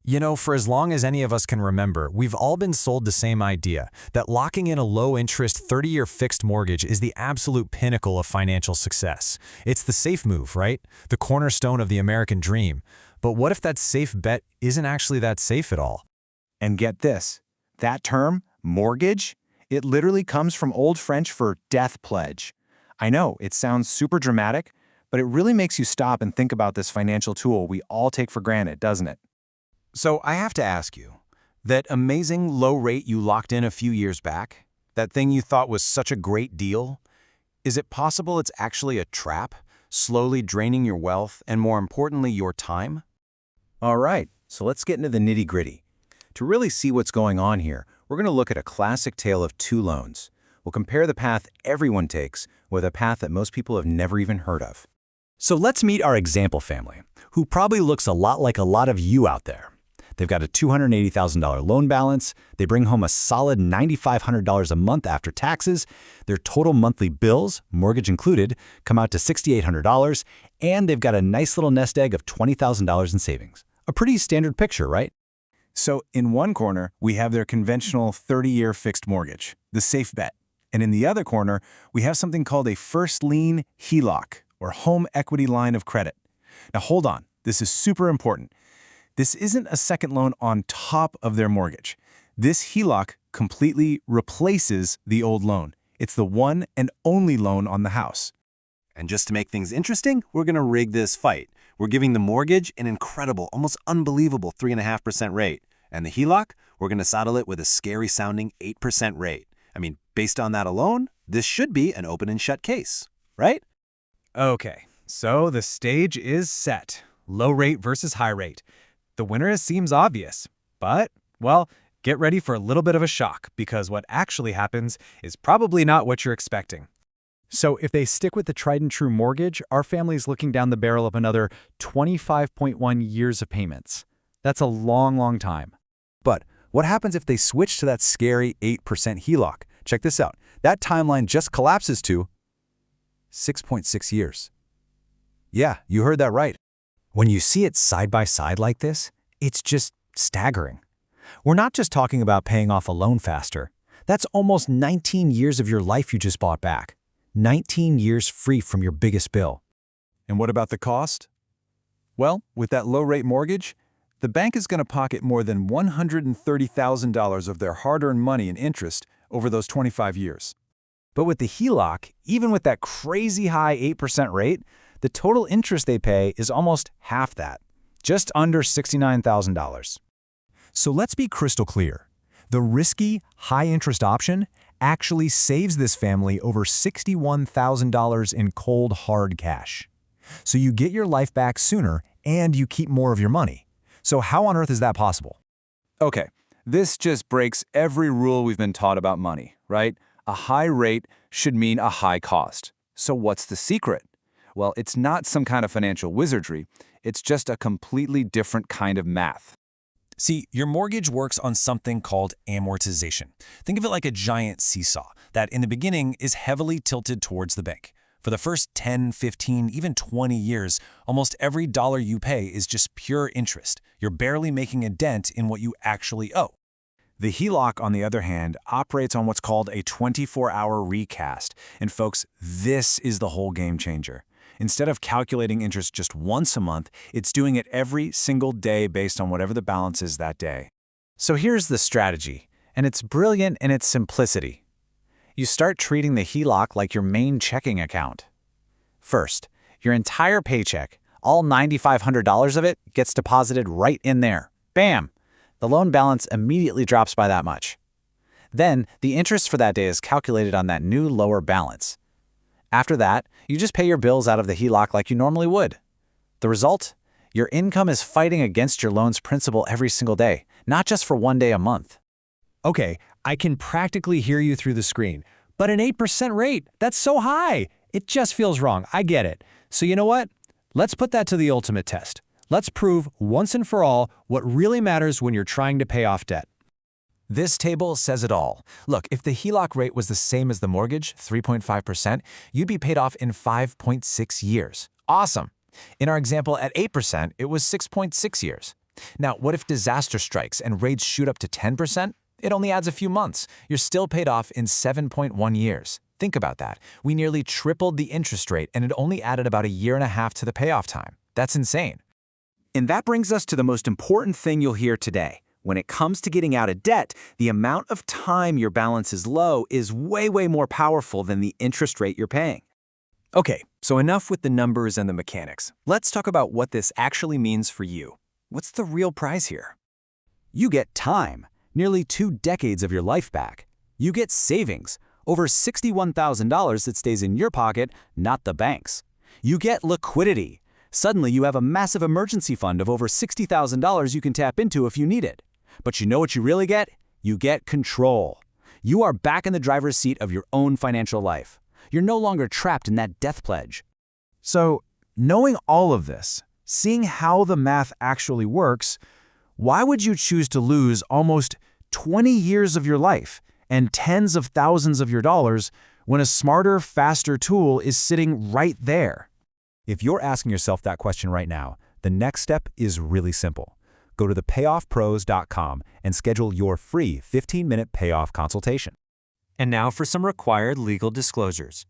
You know, for as long as any of us can remember, we've all been sold the same idea, that locking in a low-interest 30-year fixed mortgage is the absolute pinnacle of financial success. It's the safe move, right? The cornerstone of the American dream. But what if that safe bet isn't actually that safe at all? And get this, that term, mortgage, it literally comes from Old French for death pledge. I know, it sounds super dramatic, but it really makes you stop and think about this financial tool we all take for granted, doesn't it? So I have to ask you, that amazing low rate you locked in a few years back, that thing you thought was such a great deal, is it possible it's actually a trap, slowly draining your wealth and, more importantly, your time? All right, so let's get into the nitty-gritty. To really see what's going on here, we're going to look at a classic tale of two loans. We'll compare the path everyone takes with a path that most people have never even heard of. So let's meet our example family, who probably looks a lot like a lot of you out there. They've got a $280,000 loan balance, they bring home a solid $9,500 a month after taxes, their total monthly bills, mortgage included, come out to $6,800, and they've got a nice little nest egg of $20,000 in savings. A pretty standard picture, right? So in one corner, we have their conventional 30-year fixed mortgage, the safe bet. And in the other corner, we have something called a first lien HELOC, or home equity line of credit. Now hold on, this is super important. This isn't a second loan on top of their mortgage. This HELOC completely replaces the old loan. It's the one and only loan on the house. And just to make things interesting, we're going to rig this fight. We're giving the mortgage an incredible, almost unbelievable 3.5% rate. And the HELOC, we're going to saddle it with a scary-sounding 8% rate. I mean, based on that alone, this should be an open and shut case, right? Okay, so the stage is set. Low rate versus high rate. The winner seems obvious, but, well, get ready for a little bit of a shock, because what actually happens is probably not what you're expecting. So if they stick with the tried and true mortgage, our family's looking down the barrel of another 25.1 years of payments. That's a long, long time. But what happens if they switch to that scary 8% HELOC? Check this out. That timeline just collapses to 6.6 years. Yeah, you heard that right. When you see it side by side like this, it's just staggering. We're not just talking about paying off a loan faster. That's almost 19 years of your life you just bought back. 19 years free from your biggest bill. And what about the cost? Well, with that low-rate mortgage, the bank is going to pocket more than $130,000 of their hard-earned money in interest over those 25 years. But with the HELOC, even with that crazy high 8% rate, the total interest they pay is almost half that, just under $69,000. So let's be crystal clear. The risky, high-interest option actually saves this family over $61,000 in cold, hard cash. So you get your life back sooner and you keep more of your money. So how on earth is that possible? Okay, this just breaks every rule we've been taught about money, right? A high rate should mean a high cost. So what's the secret? Well, it's not some kind of financial wizardry. It's just a completely different kind of math. See, your mortgage works on something called amortization. Think of it like a giant seesaw that in the beginning is heavily tilted towards the bank. For the first 10, 15, even 20 years, almost every dollar you pay is just pure interest. You're barely making a dent in what you actually owe. The HELOC, on the other hand, operates on what's called a 24-hour recast. And folks, this is the whole game changer. Instead of calculating interest just once a month, it's doing it every single day based on whatever the balance is that day. So here's the strategy, and it's brilliant in its simplicity. You start treating the HELOC like your main checking account. First, your entire paycheck, all $9,500 of it, gets deposited right in there. Bam! The loan balance immediately drops by that much. Then, the interest for that day is calculated on that new lower balance. After that, you just pay your bills out of the HELOC like you normally would. The result? Your income is fighting against your loan's principal every single day, not just for one day a month. Okay, I can practically hear you through the screen. But an 8% rate, that's so high. It just feels wrong. I get it. So you know what? Let's put that to the ultimate test. Let's prove once and for all what really matters when you're trying to pay off debt. This table says it all. Look, if the HELOC rate was the same as the mortgage, 3.5%, you'd be paid off in 5.6 years. Awesome. In our example at 8%, it was 6.6 years. Now, what if disaster strikes and rates shoot up to 10%? It only adds a few months. You're still paid off in 7.1 years. Think about that. We nearly tripled the interest rate, and it only added about a year and a half to the payoff time. That's insane. And that brings us to the most important thing you'll hear today. When it comes to getting out of debt, the amount of time your balance is low is way more powerful than the interest rate you're paying. Okay, so enough with the numbers and the mechanics. Let's talk about what this actually means for you. What's the real prize here? You get time, nearly 2 decades of your life back. You get savings, over $61,000 that stays in your pocket, not the bank's. You get liquidity. Suddenly you have a massive emergency fund of over $60,000 you can tap into if you need it. But you know what you really get? You get control. You are back in the driver's seat of your own financial life. You're no longer trapped in that death pledge. So, knowing all of this, seeing how the math actually works, why would you choose to lose almost 20 years of your life and tens of thousands of your dollars when a smarter, faster tool is sitting right there? If you're asking yourself that question right now, the next step is really simple. Go to thepayoffpros.com and schedule your free 15-minute payoff consultation. And now for some required legal disclosures.